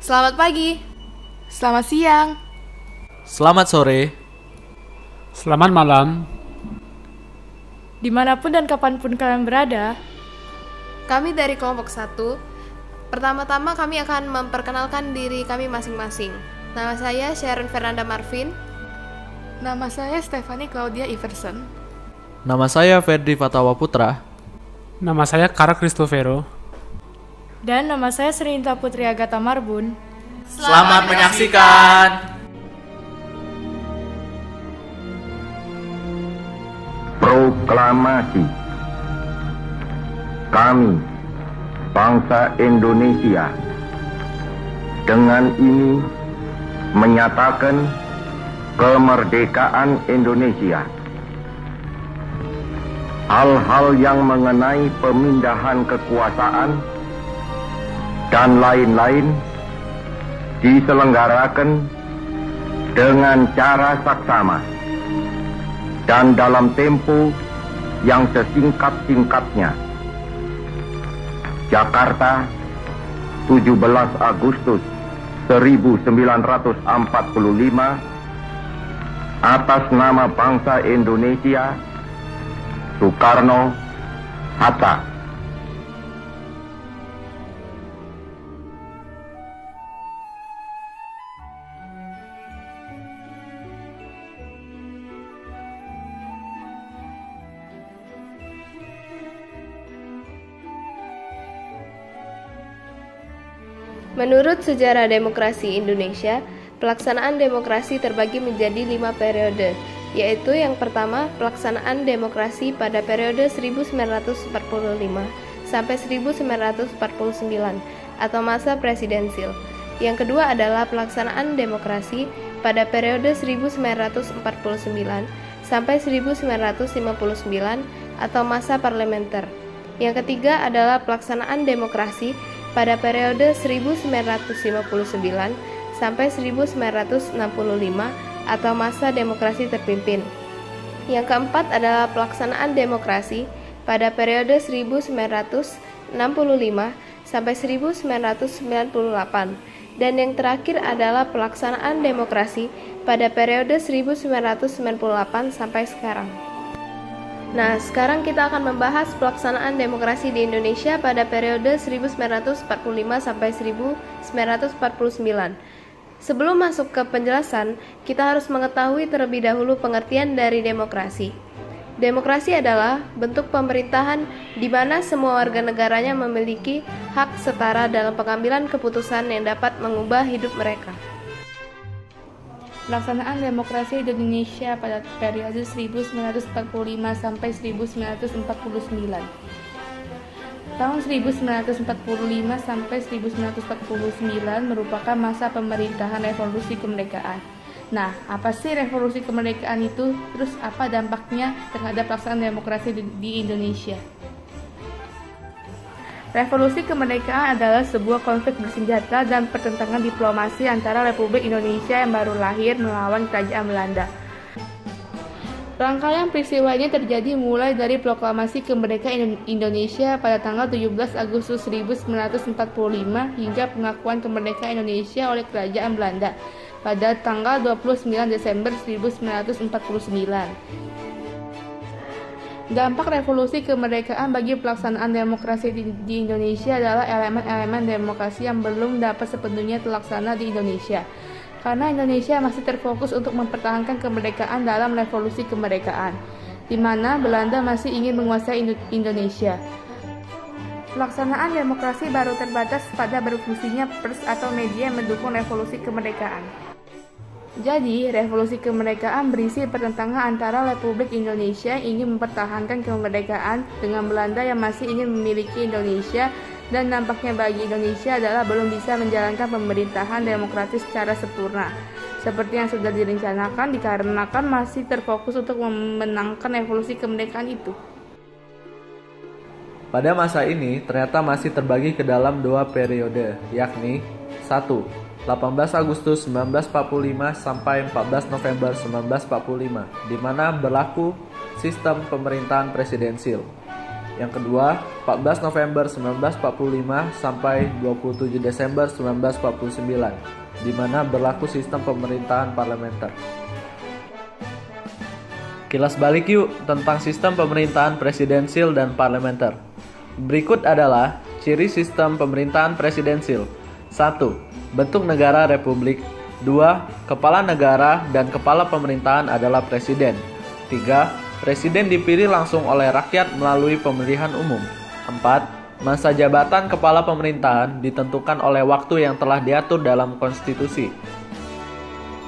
Selamat pagi. Selamat siang. Selamat sore. Selamat malam. Dimanapun dan kapanpun kalian berada, Kami dari kelompok 1. Pertama-tama kami akan memperkenalkan diri kami masing-masing. Nama saya Sharon Fernanda Marvin. nama saya Stephanie Claudia Iverson. Nama saya Ferdi Fatawa Putra. Nama saya Kara Cristofero. Dan nama saya Serinta Putri Agatha Marbun. Selamat menyaksikan. Proklamasi. Kami, bangsa Indonesia, dengan ini menyatakan kemerdekaan Indonesia. Hal-hal yang mengenai pemindahan kekuasaan dan lain-lain diselenggarakan dengan cara saksama dan dalam tempo yang sesingkat-singkatnya. Jakarta, 17 Agustus 1945, atas nama bangsa Indonesia, Soekarno-Hatta. Menurut sejarah demokrasi Indonesia, pelaksanaan demokrasi terbagi menjadi 5 periode, yaitu yang pertama, pelaksanaan demokrasi pada periode 1945 sampai 1949 atau masa presidensil. Yang kedua adalah pelaksanaan demokrasi pada periode 1949 sampai 1959 atau masa parlementer. Yang ketiga adalah pelaksanaan demokrasi pada periode 1959 sampai 1965 atau masa demokrasi terpimpin. Yang keempat adalah pelaksanaan demokrasi pada periode 1965 sampai 1998. Dan yang terakhir adalah pelaksanaan demokrasi pada periode 1998 sampai sekarang. Nah, sekarang kita akan membahas pelaksanaan demokrasi di Indonesia pada periode 1945 sampai 1949. Sebelum masuk ke penjelasan, kita harus mengetahui terlebih dahulu pengertian dari demokrasi. Demokrasi adalah bentuk pemerintahan di mana semua warga negaranya memiliki hak setara dalam pengambilan keputusan yang dapat mengubah hidup mereka. Pelaksanaan demokrasi di Indonesia pada periode 1945 sampai 1949. Tahun 1945 sampai 1949 merupakan masa pemerintahan revolusi kemerdekaan. Nah, apa sih revolusi kemerdekaan itu? Terus apa dampaknya terhadap pelaksanaan demokrasi di Indonesia? Revolusi kemerdekaan adalah sebuah konflik bersenjata dan pertentangan diplomasi antara Republik Indonesia yang baru lahir melawan Kerajaan Belanda. Rangkaian peristiwa ini terjadi mulai dari proklamasi kemerdekaan Indonesia pada tanggal 17 Agustus 1945 hingga pengakuan kemerdekaan Indonesia oleh Kerajaan Belanda pada tanggal 29 Desember 1949. Dampak revolusi kemerdekaan bagi pelaksanaan demokrasi di Indonesia adalah elemen-elemen demokrasi yang belum dapat sepenuhnya terlaksana di Indonesia. Karena Indonesia masih terfokus untuk mempertahankan kemerdekaan dalam revolusi kemerdekaan, di mana Belanda masih ingin menguasai Indonesia. Pelaksanaan demokrasi baru terbatas pada berfungsinya pers atau media yang mendukung revolusi kemerdekaan. Jadi, revolusi kemerdekaan berisi pertentangan antara Republik Indonesia yang ingin mempertahankan kemerdekaan dengan Belanda yang masih ingin memiliki Indonesia, dan nampaknya bagi Indonesia adalah belum bisa menjalankan pemerintahan demokratis secara sempurna seperti yang sudah direncanakan dikarenakan masih terfokus untuk memenangkan revolusi kemerdekaan itu. Pada masa ini ternyata masih terbagi ke dalam 2 periode, yakni 1. 18 Agustus 1945 sampai 14 November 1945, di mana berlaku sistem pemerintahan presidensil. Yang kedua, 14 November 1945 sampai 27 Desember 1949, di mana berlaku sistem pemerintahan parlementer. Kilas balik yuk tentang sistem pemerintahan presidensil dan parlementer. Berikut adalah ciri sistem pemerintahan presidensil. 1. Bentuk negara republik. 2. Kepala negara dan kepala pemerintahan adalah presiden. 3. Presiden dipilih langsung oleh rakyat melalui pemilihan umum. 4. Masa jabatan kepala pemerintahan ditentukan oleh waktu yang telah diatur dalam konstitusi.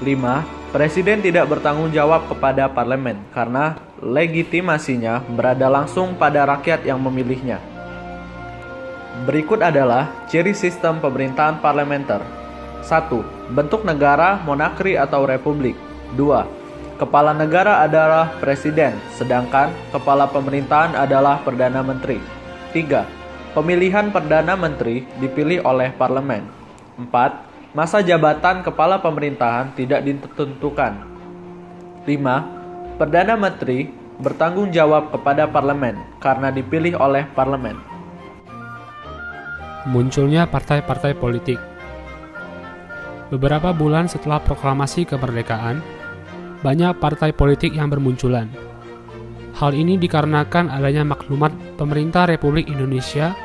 5. Presiden tidak bertanggung jawab kepada parlemen karena legitimasinya berada langsung pada rakyat yang memilihnya. Berikut adalah ciri sistem pemerintahan parlementer. 1. Bentuk negara, monarki atau republik. 2. Kepala negara adalah presiden, sedangkan kepala pemerintahan adalah perdana menteri. 3. Pemilihan perdana menteri dipilih oleh parlemen. 4. Masa jabatan kepala pemerintahan tidak ditentukan. 5. Perdana menteri bertanggung jawab kepada parlemen karena dipilih oleh parlemen. Munculnya partai-partai politik. Beberapa bulan setelah proklamasi kemerdekaan, banyak partai politik yang bermunculan. Hal ini dikarenakan adanya maklumat pemerintah Republik Indonesia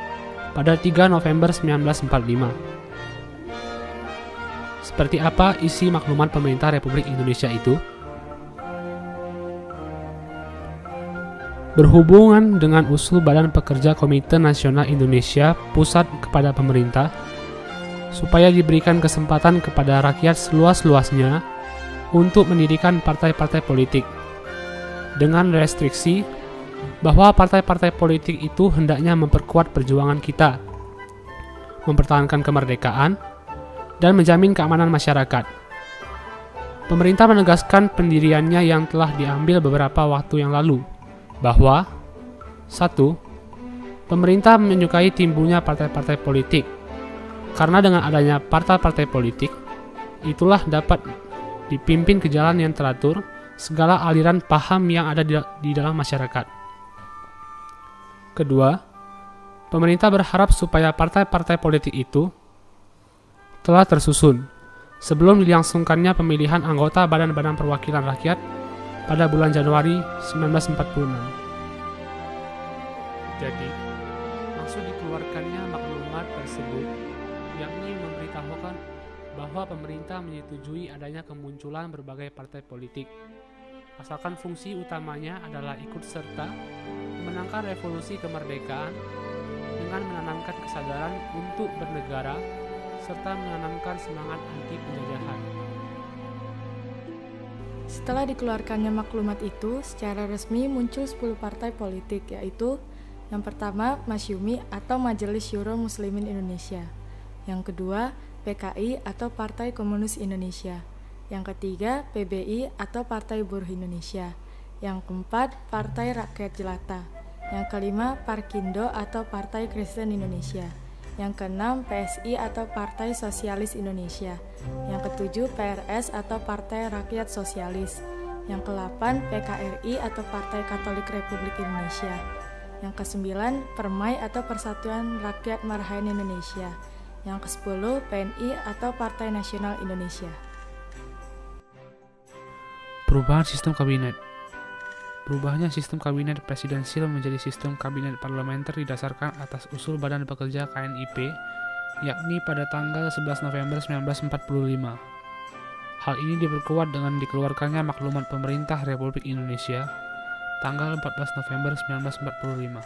pada 3 November 1945. Seperti apa isi maklumat pemerintah Republik Indonesia itu? Berhubungan dengan usul Badan Pekerja Komite Nasional Indonesia Pusat kepada pemerintah, supaya diberikan kesempatan kepada rakyat seluas-luasnya untuk mendirikan partai-partai politik, dengan restriksi bahwa partai-partai politik itu hendaknya memperkuat perjuangan kita, mempertahankan kemerdekaan, dan menjamin keamanan masyarakat. Pemerintah menegaskan pendiriannya yang telah diambil beberapa waktu yang lalu, bahwa 1. Pemerintah menyukai timbulnya partai-partai politik, karena dengan adanya partai-partai politik, itulah dapat dipimpin ke jalan yang teratur segala aliran paham yang ada di dalam masyarakat. Kedua, pemerintah berharap supaya partai-partai politik itu telah tersusun sebelum dilangsungkannya pemilihan anggota Badan-Badan Perwakilan Rakyat pada bulan Januari 1946. Jadi, maksud dikeluarkannya maklumat tersebut yakni memberitahukan bahwa pemerintah menyetujui adanya kemunculan berbagai partai politik, asalkan fungsi utamanya adalah ikut serta memenangkan revolusi kemerdekaan dengan menanamkan kesadaran untuk bernegara serta menanamkan semangat anti penjajahan. Setelah dikeluarkannya maklumat itu, secara resmi muncul 10 partai politik, yaitu yang pertama Masyumi atau Majelis Syuro Muslimin Indonesia, yang kedua PKI atau Partai Komunis Indonesia, yang ketiga PBI atau Partai Buruh Indonesia, yang keempat Partai Rakyat Jelata, yang kelima Parkindo atau Partai Kristen Indonesia, yang keenam PSI atau Partai Sosialis Indonesia, yang ketujuh PRS atau Partai Rakyat Sosialis, yang ke-8 PKRI atau Partai Katolik Republik Indonesia, yang ke-9 Permai atau Persatuan Rakyat Marhaen Indonesia, yang ke-10 PNI atau Partai Nasional Indonesia. Perubahan sistem kabinet. Berubahnya sistem kabinet presidensil menjadi sistem kabinet parlementer didasarkan atas usul Badan Pekerja KNIP, yakni pada tanggal 11 November 1945. Hal ini diperkuat dengan dikeluarkannya maklumat pemerintah Republik Indonesia tanggal 14 November 1945.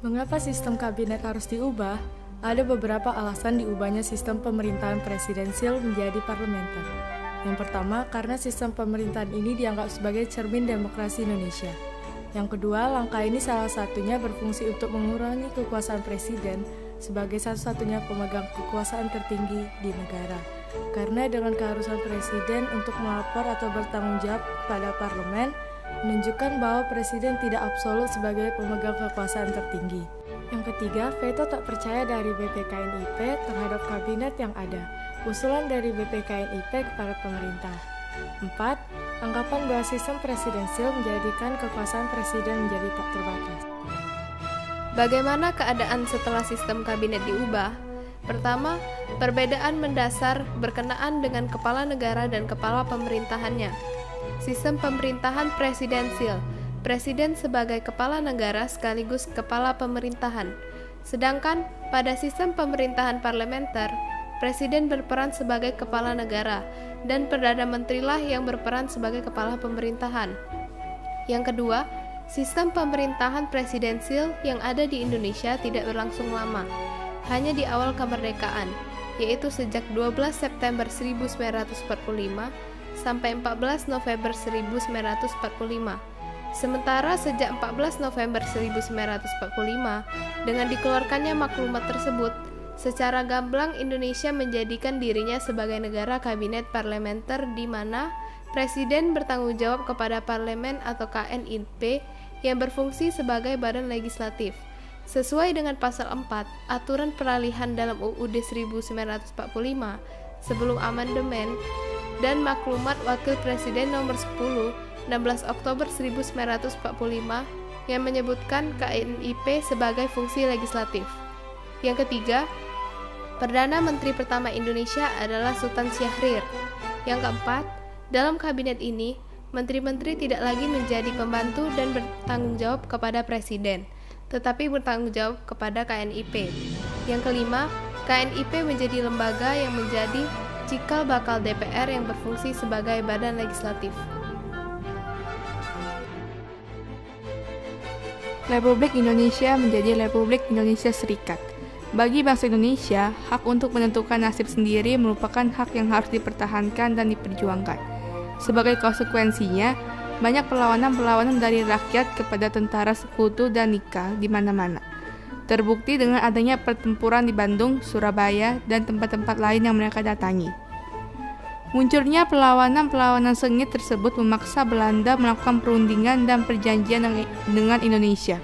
Mengapa sistem kabinet harus diubah? Ada beberapa alasan diubahnya sistem pemerintahan presidensil menjadi parlementer. Yang pertama, karena sistem pemerintahan ini dianggap sebagai cermin demokrasi Indonesia. Yang kedua, langkah ini salah satunya berfungsi untuk mengurangi kekuasaan presiden sebagai satu-satunya pemegang kekuasaan tertinggi di negara. Karena dengan keharusan presiden untuk melapor atau bertanggung jawab pada parlemen, menunjukkan bahwa presiden tidak absolut sebagai pemegang kekuasaan tertinggi. Yang ketiga, veto tak percaya dari BPKNIP terhadap kabinet yang ada, usulan dari BPKNIP kepada pemerintah. 4. Anggapan bahwa sistem presidensil menjadikan kekuasaan presiden menjadi tak terbatas. Bagaimana keadaan setelah sistem kabinet diubah? Pertama, perbedaan mendasar berkenaan dengan kepala negara dan kepala pemerintahannya. Sistem pemerintahan presidensil, presiden sebagai kepala negara sekaligus kepala pemerintahan. Sedangkan pada sistem pemerintahan parlementer, presiden berperan sebagai kepala negara dan Perdana Menterilah yang berperan sebagai kepala pemerintahan. Yang kedua, sistem pemerintahan presidensil yang ada di Indonesia tidak berlangsung lama, hanya di awal kemerdekaan, yaitu sejak 12 September 1945 sampai 14 November 1945. Sementara sejak 14 November 1945, dengan dikeluarkannya maklumat tersebut, secara gamblang Indonesia menjadikan dirinya sebagai negara kabinet parlementer di mana presiden bertanggung jawab kepada parlemen atau KNIP yang berfungsi sebagai badan legislatif. Sesuai dengan pasal 4 aturan peralihan dalam UUD 1945 sebelum amandemen dan maklumat Wakil Presiden nomor 10 16 Oktober 1945 yang menyebutkan KNIP sebagai fungsi legislatif. Yang ketiga, Perdana Menteri pertama Indonesia adalah Sultan Syahrir. Yang keempat, dalam kabinet ini, menteri-menteri tidak lagi menjadi pembantu dan bertanggung jawab kepada presiden, tetapi bertanggung jawab kepada KNIP. Yang kelima, KNIP menjadi lembaga yang menjadi cikal bakal DPR yang berfungsi sebagai badan legislatif. Republik Indonesia menjadi Republik Indonesia Serikat. Bagi bangsa Indonesia, hak untuk menentukan nasib sendiri merupakan hak yang harus dipertahankan dan diperjuangkan. Sebagai konsekuensinya, banyak perlawanan-perlawanan dari rakyat kepada tentara sekutu dan nikah di mana-mana. Terbukti dengan adanya pertempuran di Bandung, Surabaya, dan tempat-tempat lain yang mereka datangi. Munculnya perlawanan-perlawanan sengit tersebut memaksa Belanda melakukan perundingan dan perjanjian dengan Indonesia.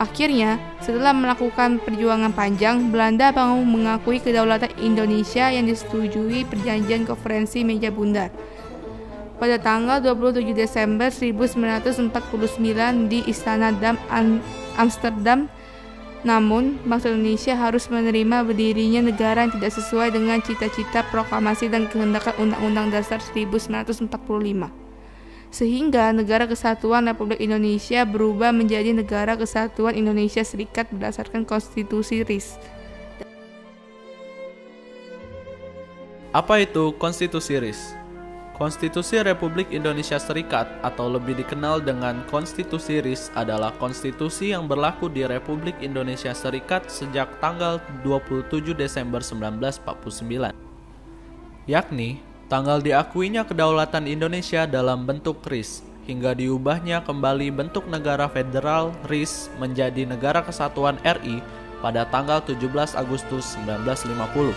Akhirnya, setelah melakukan perjuangan panjang, Belanda mau mengakui kedaulatan Indonesia yang disetujui perjanjian konferensi Meja Bundar pada tanggal 27 Desember 1949 di Istana Dam Amsterdam. Namun, bangsa Indonesia harus menerima berdirinya negara yang tidak sesuai dengan cita-cita proklamasi dan kehendak Undang-Undang Dasar 1945. Sehingga Negara Kesatuan Republik Indonesia berubah menjadi Negara Kesatuan Indonesia Serikat berdasarkan Konstitusi RIS. Apa itu Konstitusi RIS? Konstitusi Republik Indonesia Serikat atau lebih dikenal dengan Konstitusi RIS adalah konstitusi yang berlaku di Republik Indonesia Serikat sejak tanggal 27 Desember 1949. Yakni tanggal diakuinya kedaulatan Indonesia dalam bentuk RIS hingga diubahnya kembali bentuk negara federal RIS menjadi Negara Kesatuan RI pada tanggal 17 Agustus 1950.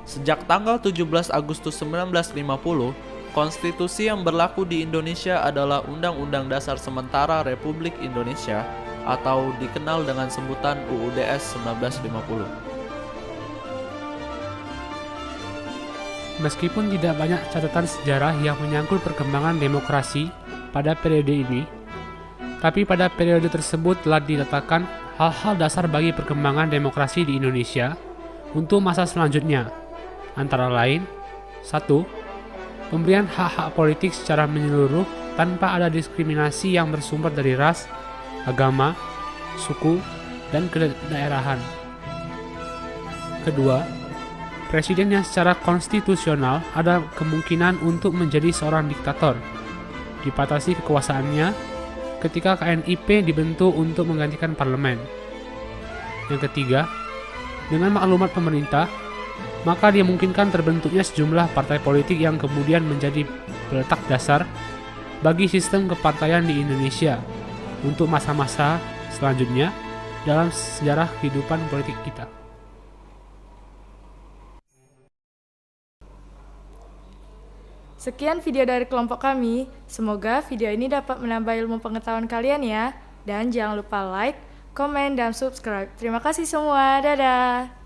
Sejak tanggal 17 Agustus 1950, konstitusi yang berlaku di Indonesia adalah Undang-Undang Dasar Sementara Republik Indonesia atau dikenal dengan sebutan UUDS 1950. Meskipun tidak banyak catatan sejarah yang menyangkut perkembangan demokrasi pada periode ini, tapi pada periode tersebut telah diletakkan hal-hal dasar bagi perkembangan demokrasi di Indonesia untuk masa selanjutnya, antara lain 1. Pemberian hak-hak politik secara menyeluruh tanpa ada diskriminasi yang bersumber dari ras, agama, suku, dan kedaerahan. Kedua, presiden yang secara konstitusional ada kemungkinan untuk menjadi seorang diktator, dibatasi kekuasaannya ketika KNIP dibentuk untuk menggantikan parlemen. Yang ketiga, dengan maklumat pemerintah, maka dimungkinkan terbentuknya sejumlah partai politik yang kemudian menjadi peletak dasar bagi sistem kepartaian di Indonesia untuk masa-masa selanjutnya dalam sejarah kehidupan politik kita. Sekian video dari kelompok kami. Semoga video ini dapat menambah ilmu pengetahuan kalian ya. Dan jangan lupa like, komen, dan subscribe. Terima kasih semua. Dadah.